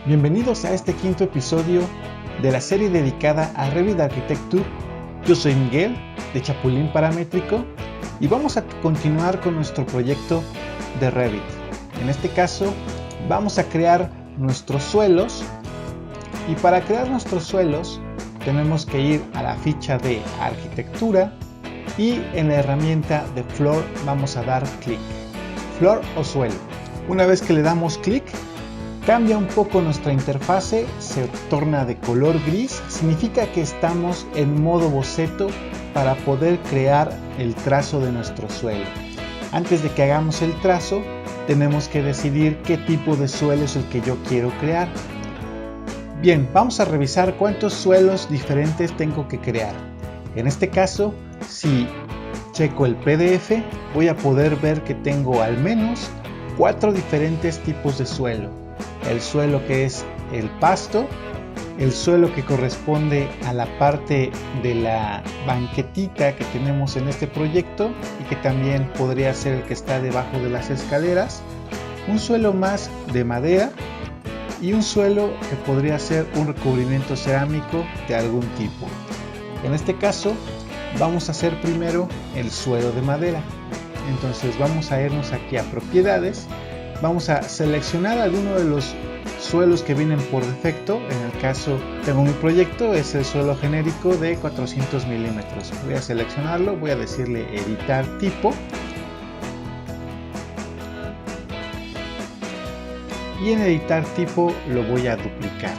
Bienvenidos a este quinto episodio de la serie dedicada a Revit Architecture. Yo soy Miguel de Chapulín Paramétrico y vamos a continuar con nuestro proyecto de Revit. En este caso vamos a crear nuestros suelos y para crear nuestros suelos tenemos que ir a la ficha de arquitectura y en la herramienta de Floor vamos a dar clic. Floor o suelo. Una vez que le damos clic, cambia un poco nuestra interfase, se torna de color gris, significa que estamos en modo boceto para poder crear el trazo de nuestro suelo. Antes de que hagamos el trazo, tenemos que decidir qué tipo de suelo es el que yo quiero crear. Bien, vamos a revisar cuántos suelos diferentes tengo que crear. En este caso, si checo el PDF, voy a poder ver que tengo al menos 4 diferentes tipos de suelo. El suelo que es el pasto, el suelo que corresponde a la parte de la banquetita que tenemos en este proyecto y que también podría ser el que está debajo de las escaleras, un suelo más de madera y un suelo que podría ser un recubrimiento cerámico de algún tipo. En este caso vamos a hacer primero el suelo de madera. Entonces vamos a irnos aquí a propiedades. Vamos a seleccionar alguno de los suelos que vienen por defecto. En el caso, tengo mi proyecto, es el suelo genérico de 400 milímetros. Voy a seleccionarlo, voy a decirle editar tipo. Y en editar tipo lo voy a duplicar.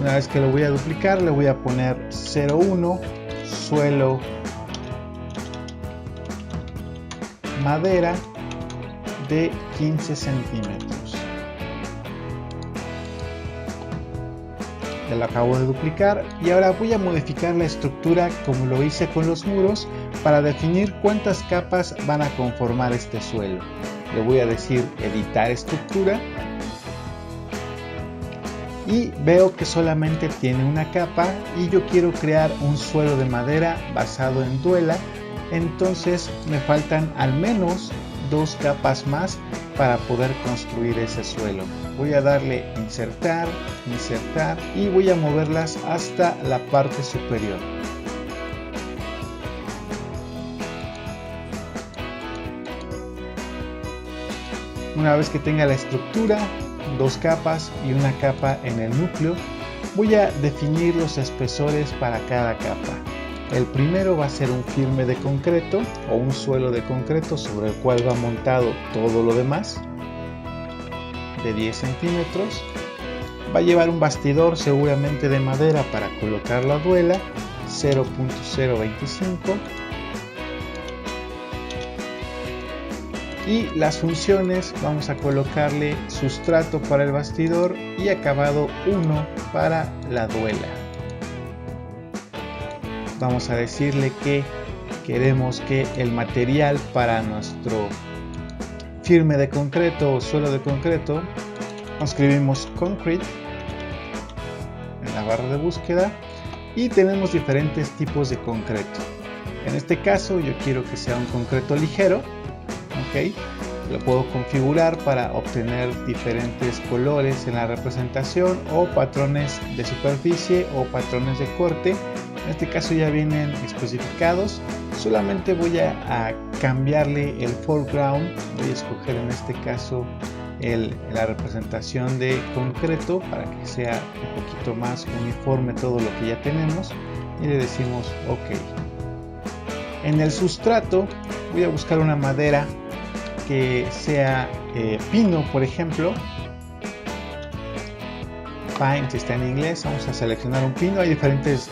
Una vez que lo voy a duplicar, le voy a poner 01, suelo, madera de 15 centímetros. Ya lo acabo de duplicar y ahora voy a modificar la estructura como lo hice con los muros para definir cuántas capas van a conformar este suelo. Le voy a decir editar estructura y veo que solamente tiene una capa y yo quiero crear un suelo de madera basado en duela, entonces me faltan al menos 2 capas más para poder construir ese suelo. Voy a darle insertar, insertar y voy a moverlas hasta la parte superior. Una vez que tenga la estructura, 2 capas y una capa en el núcleo, voy a definir los espesores para cada capa. El primero va a ser un firme de concreto o un suelo de concreto sobre el cual va montado todo lo demás de 10 centímetros. Va a llevar un bastidor seguramente de madera para colocar la duela 0.025 y las funciones vamos a colocarle sustrato para el bastidor y acabado 1 para la duela. Vamos a decirle que queremos que el material para nuestro firme de concreto o suelo de concreto, escribimos concrete en la barra de búsqueda y tenemos diferentes tipos de concreto. En este caso yo quiero que sea un concreto ligero, ¿ok? Lo puedo configurar para obtener diferentes colores en la representación o patrones de superficie o patrones de corte. En este caso ya vienen especificados, solamente voy a cambiarle el foreground, voy a escoger en este caso la representación de concreto para que sea un poquito más uniforme todo lo que ya tenemos y le decimos OK. En el sustrato voy a buscar una madera que sea pino, por ejemplo. Pine si está en inglés, vamos a seleccionar un pino. Hay diferentes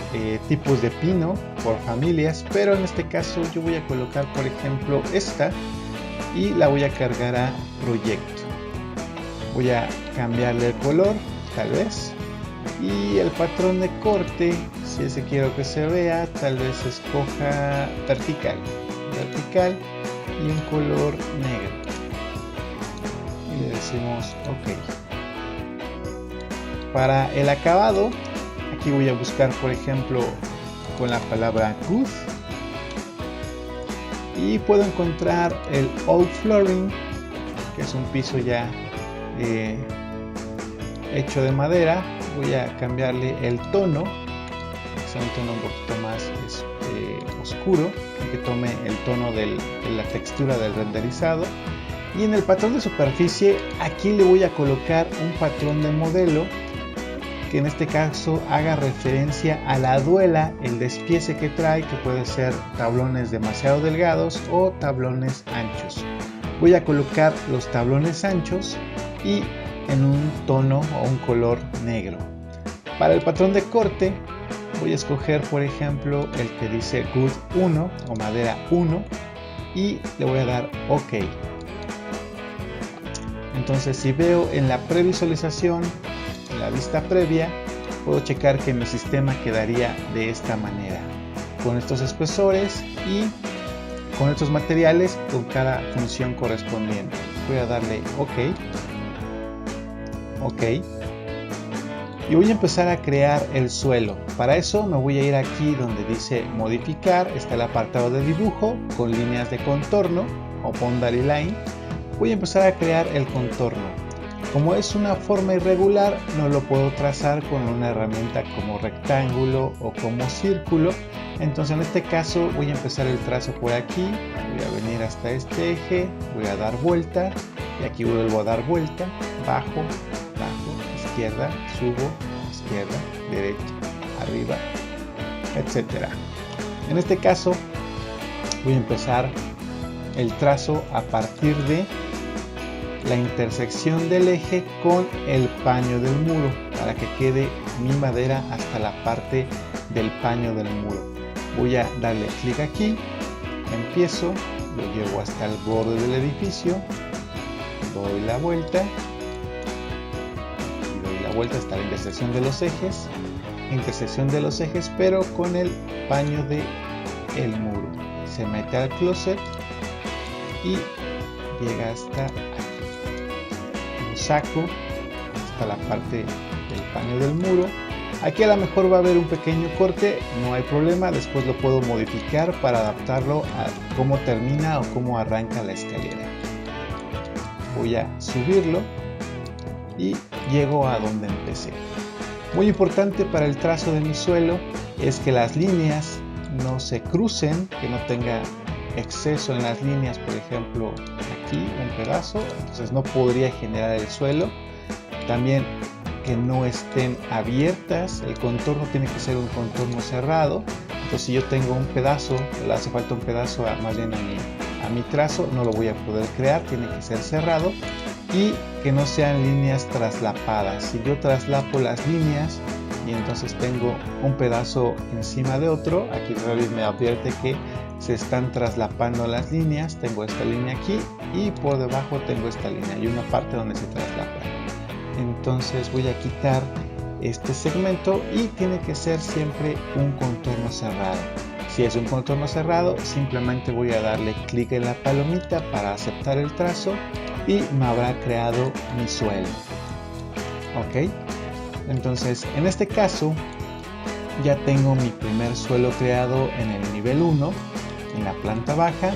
tipos de pino por familias, pero en este caso yo voy a colocar por ejemplo esta y la voy a cargar a proyecto. Voy a cambiarle el color tal vez y el patrón de corte, si ese quiero que se vea, tal vez escoja vertical y un color negro y le decimos OK. Para el acabado, aquí voy a buscar por ejemplo con la palabra good y puedo encontrar el old flooring, que es un piso ya hecho de madera, voy a cambiarle el tono, que sea un tono un poquito más oscuro, que tome el tono de la textura del renderizado. Y en el patrón de superficie, aquí le voy a colocar un patrón de modelo que en este caso haga referencia a la duela, el despiece que trae, que puede ser tablones demasiado delgados o tablones anchos. Voy a colocar los tablones anchos y en un tono o un color negro. Para el patrón de corte voy a escoger, por ejemplo, el que dice Wood 1 o madera 1 y le voy a dar OK. Entonces, si veo en la previsualización, en la vista previa, puedo checar que mi sistema quedaría de esta manera, con estos espesores y con estos materiales con cada función correspondiente. Voy a darle OK. OK. Y voy a empezar a crear el suelo. Para eso me voy a ir aquí donde dice modificar, está el apartado de dibujo con líneas de contorno o boundary line. Voy a empezar a crear el contorno. Como es una forma irregular, no lo puedo trazar con una herramienta como rectángulo o como círculo. Entonces en este caso voy a empezar el trazo por aquí, voy a venir hasta este eje, voy a dar vuelta y aquí vuelvo a dar vuelta, bajo, izquierda, subo, izquierda, derecha, arriba, etc. En este caso voy a empezar el trazo a partir de la intersección del eje con el paño del muro para que quede mi madera hasta la parte del paño del muro. Voy a darle clic aquí, empiezo, lo llevo hasta el borde del edificio, doy la vuelta y doy la vuelta hasta la intersección de los ejes, pero con el paño del muro. Se mete al closet y llega hasta aquí. Lo saco hasta la parte del paño del muro. Aquí a lo mejor va a haber un pequeño corte, no hay problema, después lo puedo modificar para adaptarlo a cómo termina o cómo arranca la escalera. Voy a subirlo y llego a donde empecé. Muy importante para el trazo de mi suelo es que las líneas no se crucen, que no tenga exceso en las líneas, por ejemplo aquí un pedazo, entonces no podría generar el suelo. También que no estén abiertas, el contorno tiene que ser un contorno cerrado. Entonces si yo tengo un pedazo, le hace falta un pedazo más bien a mi trazo, no lo voy a poder crear, tiene que ser cerrado. Y que no sean líneas traslapadas. Si yo traslapo las líneas y entonces tengo un pedazo encima de otro, aquí Revit me advierte que se están traslapando las líneas. Tengo esta línea aquí y por debajo tengo esta línea, hay una parte donde se traslapa. Entonces voy a quitar este segmento y tiene que ser siempre un contorno cerrado. Si es un contorno cerrado, simplemente voy a darle clic en la palomita para aceptar el trazo y me habrá creado mi suelo. Ok, entonces en este caso ya tengo mi primer suelo creado en el nivel 1, en la planta baja,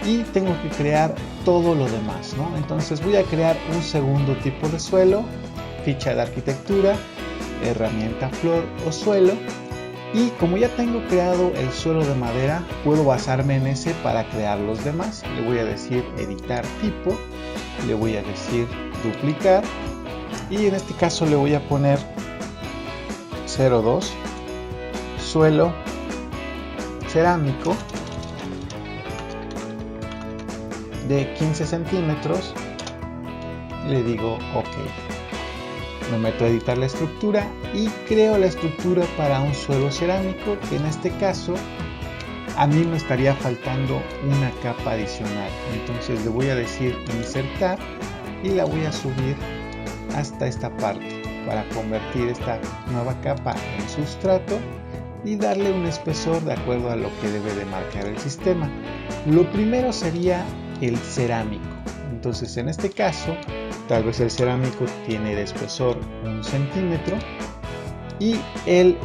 y tengo que crear todo lo demás, ¿no? Entonces voy a crear un segundo tipo de suelo, ficha de arquitectura, herramienta flor o suelo, y como ya tengo creado el suelo de madera, puedo basarme en ese para crear los demás. Le voy a decir editar tipo, le voy a decir duplicar, y en este caso le voy a poner 02 suelo cerámico de 15 centímetros, le digo OK. Me meto a editar la estructura y creo la estructura para un suelo cerámico, que en este caso a mí me estaría faltando una capa adicional. Entonces le voy a decir insertar y la voy a subir hasta esta parte para convertir esta nueva capa en sustrato y darle un espesor de acuerdo a lo que debe de marcar el sistema. Lo primero sería el cerámico. Entonces en este caso tal vez el cerámico tiene de espesor 1 centímetro y el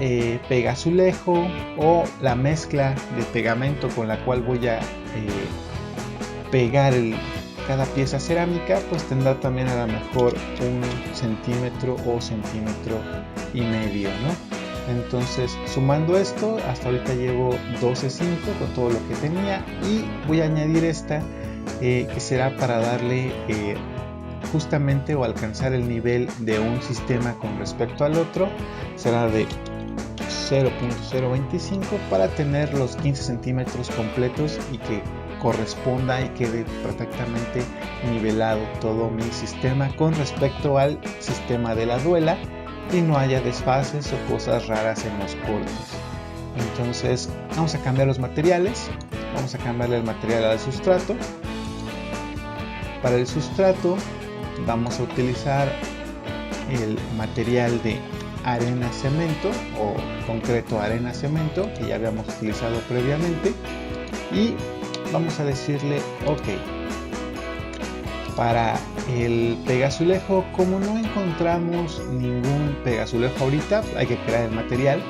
pegazulejo o la mezcla de pegamento con la cual voy a pegar cada pieza cerámica pues tendrá también a lo mejor 1 centímetro o centímetro y medio, ¿no? Entonces, sumando esto, hasta ahorita llevo 12.5 con todo lo que tenía, y voy a añadir esta que será para darle justamente o alcanzar el nivel de un sistema con respecto al otro. Será de 0.025 para tener los 15 centímetros completos y que corresponda y quede perfectamente nivelado todo mi sistema con respecto al sistema de la duela y no haya desfases o cosas raras en los cortes. Entonces vamos a cambiar los materiales. Vamos a cambiarle el material al sustrato. Para el sustrato vamos a utilizar el material de arena cemento o concreto arena cemento que ya habíamos utilizado previamente, y vamos a decirle ok. Para el pegazulejo, como no encontramos ningún pegazulejo ahorita, hay que crear el material.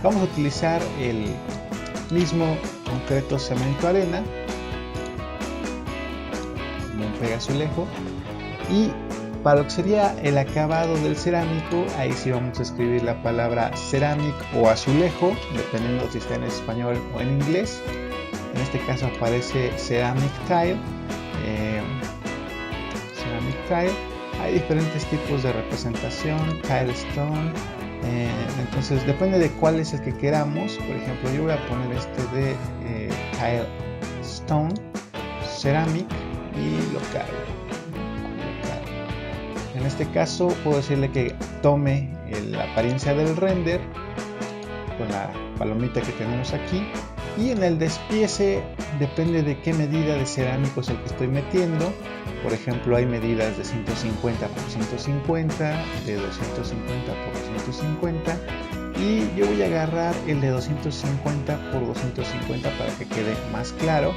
Vamos a utilizar el mismo concreto cemento arena como un pegazulejo, y para lo que sería el acabado del cerámico, ahí sí vamos a escribir la palabra ceramic o azulejo, dependiendo si está en español o en inglés. En este caso aparece ceramic tile. Ceramic tile. Hay diferentes tipos de representación, tile stone. Entonces depende de cuál es el que queramos. Por ejemplo, yo voy a poner este de tile stone, ceramic, y lo cargo. En este caso puedo decirle que tome la apariencia del render con la palomita que tenemos aquí, y en el despiece depende de qué medida de cerámico es el que estoy metiendo. Por ejemplo, hay medidas de 150 por 150, de 250 por 250, y yo voy a agarrar el de 250 por 250 para que quede más claro,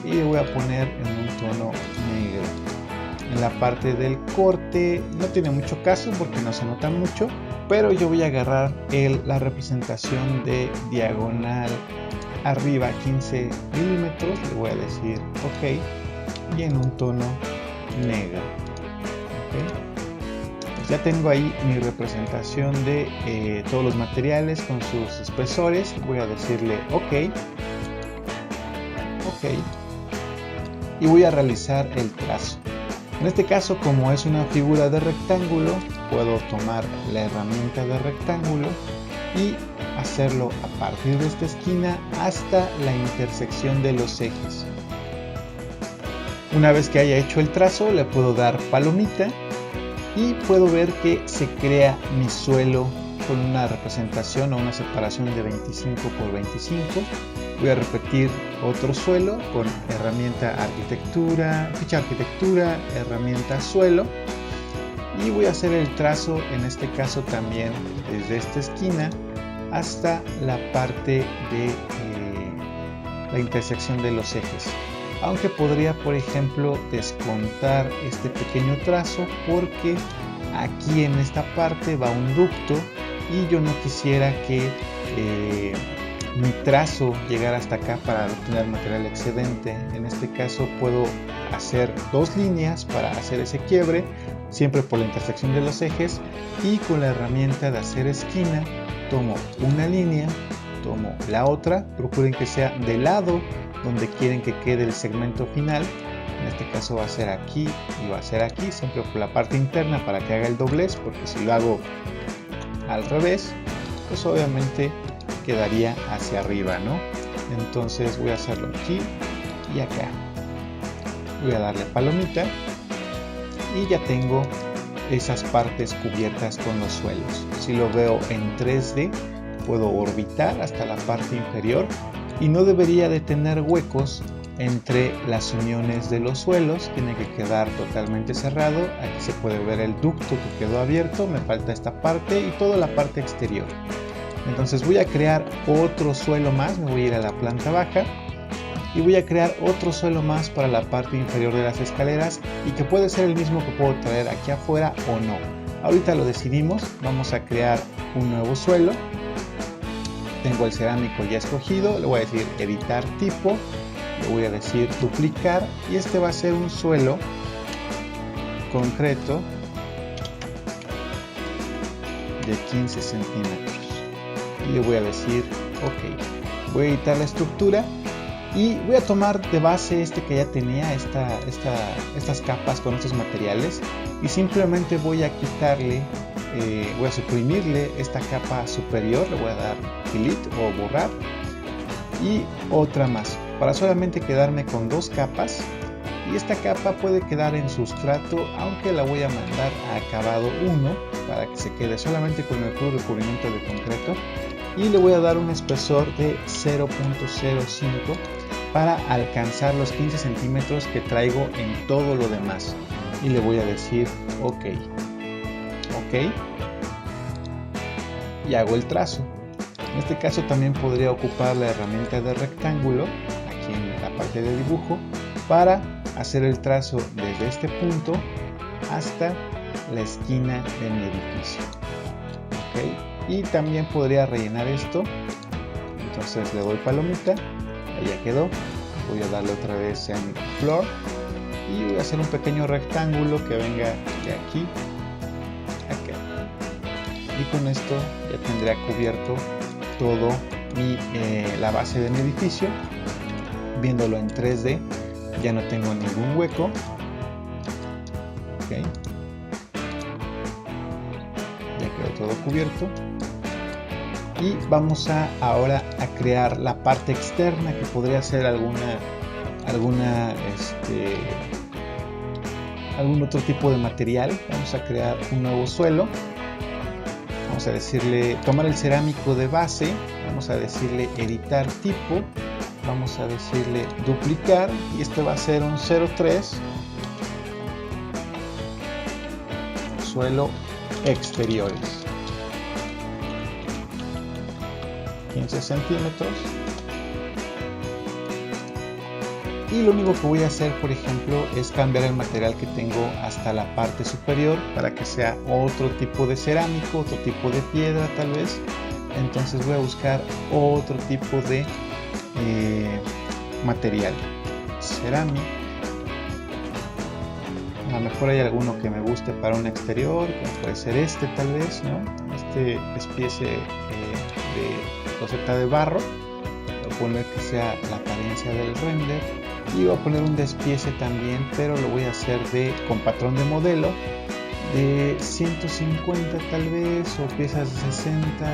y le voy a poner en un tono negro. En la parte del corte no tiene mucho caso porque no se nota mucho, pero yo voy a agarrar la representación de diagonal arriba 15 milímetros, le voy a decir ok, y en un tono negro. Pues ya tengo ahí mi representación de todos los materiales con sus espesores. Voy a decirle ok, y voy a realizar el trazo. En este caso, como es una figura de rectángulo, puedo tomar la herramienta de rectángulo y hacerlo a partir de esta esquina hasta la intersección de los ejes. Una vez que haya hecho el trazo, le puedo dar palomita y puedo ver que se crea mi suelo con una representación o una separación de 25 por 25. Voy a repetir otro suelo con herramienta arquitectura, ficha arquitectura, herramienta suelo, y voy a hacer el trazo, en este caso también desde esta esquina hasta la parte de la intersección de los ejes. Aunque podría, por ejemplo, descontar este pequeño trazo porque aquí en esta parte va un ducto y yo no quisiera que mi trazo llegara hasta acá para obtener material excedente. En este caso puedo hacer dos líneas para hacer ese quiebre, siempre por la intersección de los ejes, y con la herramienta de hacer esquina tomo una línea, tomo la otra, procuren que sea del lado donde quieren que quede el segmento final. En este caso va a ser aquí y va a ser aquí, siempre por la parte interna para que haga el doblez, porque si lo hago al revés, pues obviamente quedaría hacia arriba, ¿no? Entonces voy a hacerlo aquí y acá. Voy a darle palomita y ya tengo esas partes cubiertas con los suelos. Si lo veo en 3D, puedo orbitar hasta la parte inferior y no debería de tener huecos entre las uniones de los suelos. Tiene que quedar totalmente cerrado. Aquí se puede ver el ducto que quedó abierto, me falta esta parte y toda la parte exterior. Entonces voy a crear otro suelo más, me voy a ir a la planta baja y voy a crear otro suelo más para la parte inferior de las escaleras, y que puede ser el mismo que puedo traer aquí afuera o no. Ahorita lo decidimos. Vamos a crear un nuevo suelo. Tengo el cerámico ya escogido, le voy a decir editar tipo le voy a decir duplicar y este va a ser un suelo concreto de 15 centímetros y le voy a decir ok. Voy a editar la estructura y voy a tomar de base este que ya tenía, estas capas con estos materiales, y simplemente voy a quitarle, voy a suprimirle esta capa superior, le voy a dar delete o borrar, y otra más, para solamente quedarme con dos capas. Y esta capa puede quedar en sustrato, aunque la voy a mandar a acabado 1 para que se quede solamente con el puro recubrimiento de concreto, y le voy a dar un espesor de 0.05 para alcanzar los 15 centímetros que traigo en todo lo demás, y le voy a decir ok, y hago el trazo. En este caso también podría ocupar la herramienta de rectángulo aquí en la parte de dibujo para hacer el trazo desde este punto hasta la esquina de mi edificio. Y también podría rellenar esto, entonces le doy palomita, ahí ya quedó. Voy a darle otra vez en floor y voy a hacer un pequeño rectángulo que venga de aquí a acá, y con esto ya tendría cubierto todo la base de mi edificio. Viéndolo en 3D ya no tengo ningún hueco. Ya quedó todo cubierto. Y vamos ahora a crear la parte externa, que podría ser algún otro tipo de material. Vamos a crear un nuevo suelo. Vamos a decirle, tomar el cerámico de base, vamos a decirle editar tipo, vamos a decirle duplicar, y este va a ser un 03 suelo exteriores, 15 centímetros. Y lo único que voy a hacer, por ejemplo, es cambiar el material que tengo hasta la parte superior para que sea otro tipo de cerámico, otro tipo de piedra tal vez. Entonces voy a buscar otro tipo de material, cerámico. A lo mejor hay alguno que me guste para un exterior, como puede ser este tal vez, ¿no? Este especie de loseta de barro. Voy a poner que sea la apariencia del render. Y voy a poner un despiece también, pero lo voy a hacer con patrón de modelo de 150 tal vez, o piezas de 60,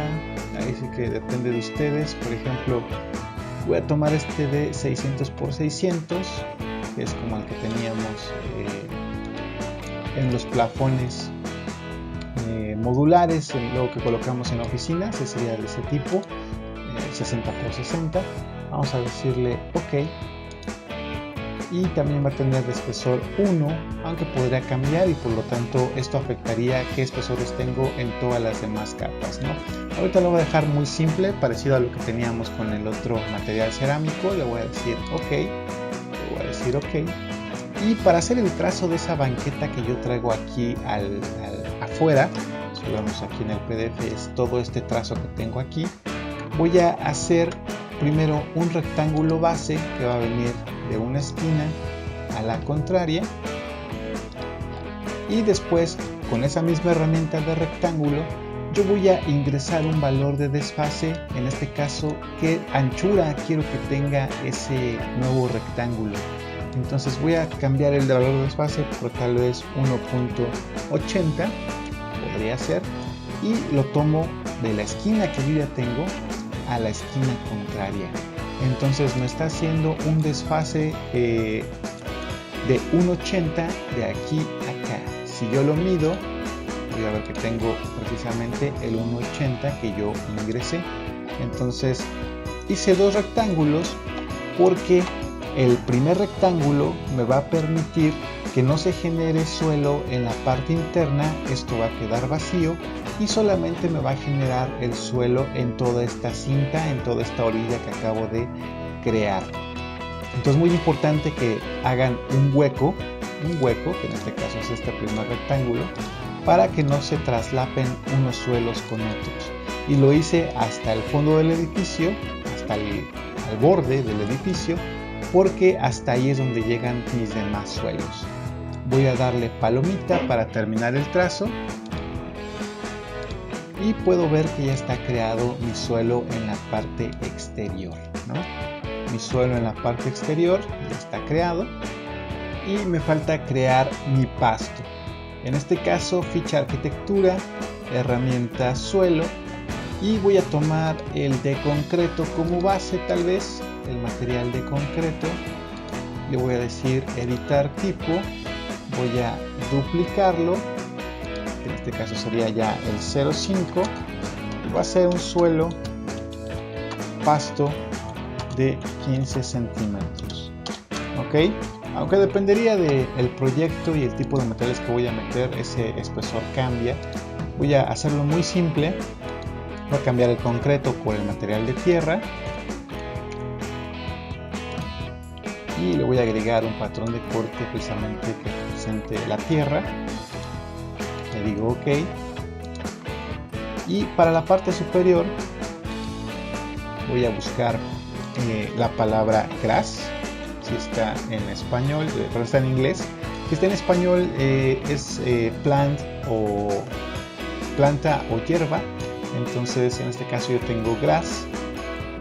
ahí sí que depende de ustedes. Por ejemplo, voy a tomar este de 600 por 600, que es como el que teníamos en los plafones modulares, lo que colocamos en oficinas, ese sería de ese tipo, 60 por 60. Vamos a decirle ok. Y también va a tener de espesor 1, aunque podría cambiar, y por lo tanto esto afectaría qué espesores tengo en todas las demás capas, ¿no? Ahorita lo voy a dejar muy simple, parecido a lo que teníamos con el otro material cerámico. Le voy a decir ok, y para hacer el trazo de esa banqueta que yo traigo aquí afuera, si lo vemos aquí en el PDF, es todo este trazo que tengo aquí. Voy a hacer primero un rectángulo base que va a venir de una esquina a la contraria, y después con esa misma herramienta de rectángulo yo voy a ingresar un valor de desfase, en este caso qué anchura quiero que tenga ese nuevo rectángulo. Entonces voy a cambiar el valor de desfase por tal vez 1.80, podría ser, y lo tomo de la esquina que yo ya tengo a la esquina contraria. Entonces me está haciendo un desfase de 1.80 de aquí a acá. Si yo lo mido, voy a ver que tengo precisamente el 1.80 que yo ingresé. Entonces hice dos rectángulos, porque el primer rectángulo me va a permitir que no se genere suelo en la parte interna. Esto va a quedar vacío y solamente me va a generar el suelo en toda esta cinta, en toda esta orilla que acabo de crear. Entonces muy importante que hagan un hueco, que en este caso es este primer rectángulo, para que no se traslapen unos suelos con otros. Y lo hice hasta el fondo del edificio, hasta al borde del edificio, porque hasta ahí es donde llegan mis demás suelos. Voy a darle palomita para terminar el trazo y puedo ver que ya está creado mi suelo en la parte exterior, ¿no? Mi suelo en la parte exterior ya está creado y me falta crear mi pasto. En este caso, ficha arquitectura, herramienta suelo, y voy a tomar el de concreto como base, tal vez el material de concreto. Le voy a decir editar tipo, voy a duplicarlo, en este caso sería ya el 0,5, y va a ser un suelo pasto de 15 centímetros. Ok, aunque dependería del proyecto y el tipo de materiales que voy a meter, ese espesor cambia. Voy a hacerlo muy simple. Voy a cambiar el concreto por el material de tierra y le voy a agregar un patrón de corte precisamente que represente la tierra. Le digo OK, y para la parte superior voy a buscar la palabra grass, si está en español, pero está en inglés. Si está en español es planta o hierba. Entonces en este caso yo tengo grass,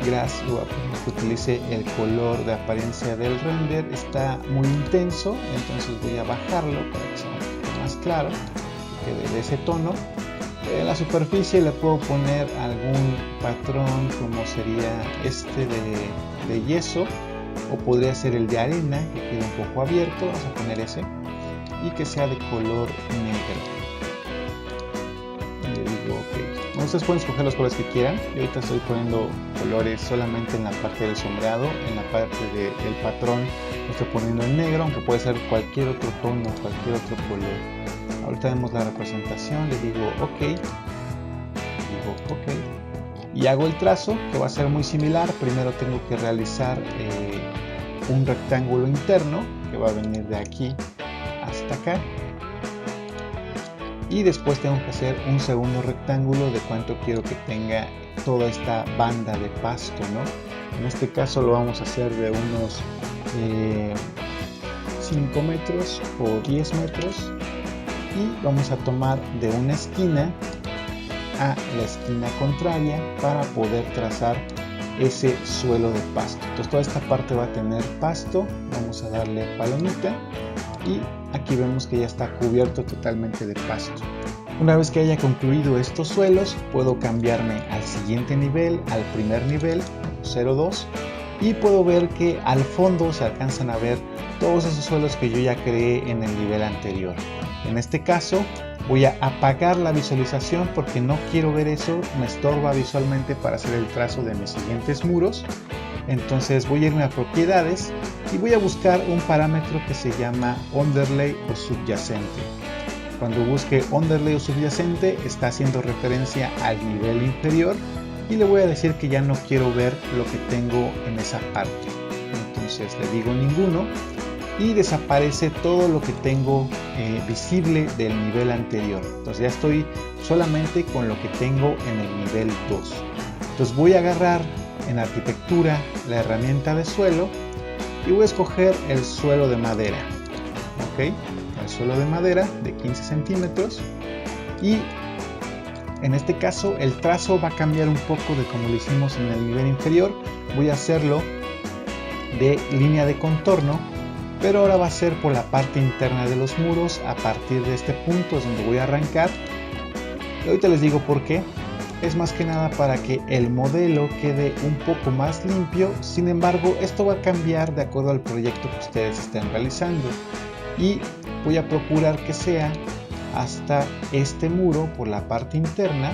y voy a poner que utilice el color de apariencia del render. Está muy intenso, entonces voy a bajarlo para que sea un poquito más claro, que quede de ese tono. En la superficie le puedo poner algún patrón como sería este de yeso, o podría ser el de arena, que quede un poco abierto. Vamos a poner ese y que sea de color negro. Y le digo OK. Ustedes pueden escoger los colores que quieran. Yo ahorita estoy poniendo colores solamente en la parte del sombreado. En la parte del patrón lo estoy poniendo en negro, aunque puede ser cualquier otro tono, cualquier otro color. Ahorita vemos la representación, le digo OK, y hago el trazo, que va a ser muy similar. Primero tengo que realizar un rectángulo interno que va a venir de aquí hasta acá, y después tengo que hacer un segundo rectángulo de cuánto quiero que tenga toda esta banda de pasto, ¿no? En este caso lo vamos a hacer de unos 5 metros o 10 metros, y vamos a tomar de una esquina a la esquina contraria para poder trazar ese suelo de pasto. Entonces toda esta parte va a tener pasto. Vamos a darle palomita y aquí vemos que ya está cubierto totalmente de pasto. Una vez que haya concluido estos suelos, puedo cambiarme al siguiente nivel, al primer nivel, 0,2, y puedo ver que al fondo se alcanzan a ver todos esos suelos que yo ya creé en el nivel anterior. En este caso voy a apagar la visualización porque no quiero ver eso, me estorba visualmente para hacer el trazo de mis siguientes muros. Entonces voy a irme a propiedades y voy a buscar un parámetro que se llama underlay o subyacente. Cuando busque underlay o subyacente está haciendo referencia al nivel inferior, y le voy a decir que ya no quiero ver lo que tengo en esa parte. Entonces le digo ninguno y desaparece todo lo que tengo visible del nivel anterior. Entonces ya estoy solamente con lo que tengo en el nivel 2. Entonces voy a agarrar en arquitectura la herramienta de suelo y voy a escoger el suelo de madera. ¿Ok? El suelo de madera de 15 centímetros, y en este caso el trazo va a cambiar un poco de como lo hicimos en el nivel inferior. Voy a hacerlo de línea de contorno, pero ahora va a ser por la parte interna de los muros. A partir de este punto es donde voy a arrancar, y ahorita les digo por qué. Es más que nada para que el modelo quede un poco más limpio. Sin embargo, esto va a cambiar de acuerdo al proyecto que ustedes estén realizando, y voy a procurar que sea hasta este muro por la parte interna.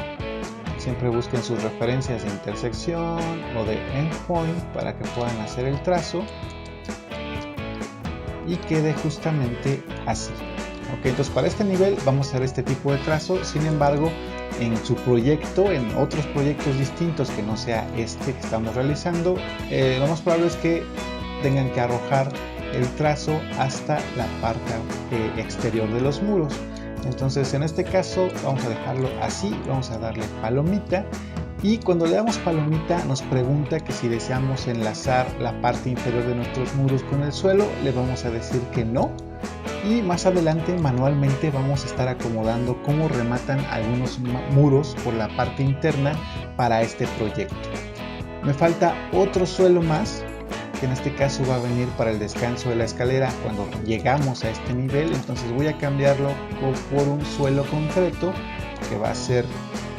Siempre busquen sus referencias de intersección o de endpoint para que puedan hacer el trazo y quede justamente así. Ok, entonces para este nivel vamos a hacer este tipo de trazo. Sin embargo, en su proyecto, en otros proyectos distintos que no sea este que estamos realizando, lo más probable es que tengan que arrojar el trazo hasta la parte exterior de los muros. Entonces en este caso vamos a dejarlo así, vamos a darle palomita Y cuando le damos palomita nos pregunta que si deseamos enlazar la parte inferior de nuestros muros con el suelo. Le vamos a decir que no. Y más adelante manualmente vamos a estar acomodando cómo rematan algunos muros por la parte interna para este proyecto. Me falta otro suelo más, que en este caso va a venir para el descanso de la escalera cuando llegamos a este nivel. Entonces voy a cambiarlo por un suelo concreto que va a ser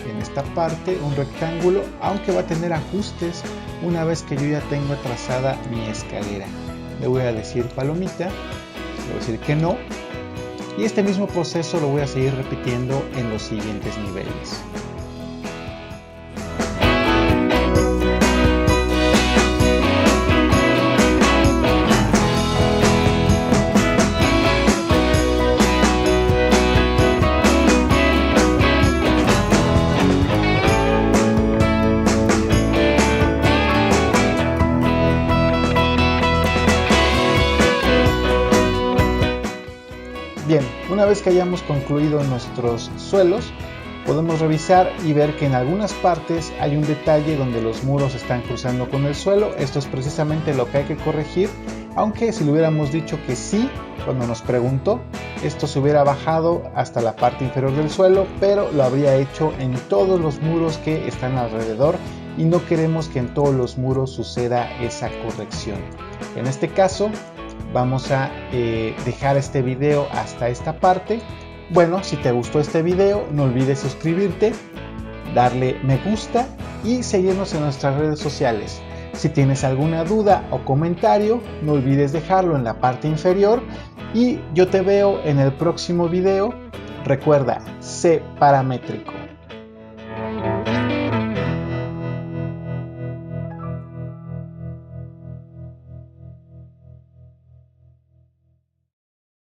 en esta parte un rectángulo, aunque va a tener ajustes una vez que yo ya tengo trazada mi escalera. Le voy a decir palomita. Le voy a decir que no, y este mismo proceso lo voy a seguir repitiendo en los siguientes niveles. Bien, una vez que hayamos concluido nuestros suelos, podemos revisar y ver que en algunas partes hay un detalle donde los muros están cruzando con el suelo. Esto es precisamente lo que hay que corregir, aunque si le hubiéramos dicho que sí cuando nos preguntó, esto se hubiera bajado hasta la parte inferior del suelo, pero lo habría hecho en todos los muros que están alrededor y no queremos que en todos los muros suceda esa corrección. En este caso, vamos a dejar este video hasta esta parte. Bueno, si te gustó este video, no olvides suscribirte, darle me gusta y seguirnos en nuestras redes sociales. Si tienes alguna duda o comentario, no olvides dejarlo en la parte inferior y yo te veo en el próximo video. Recuerda, sé paramétrico.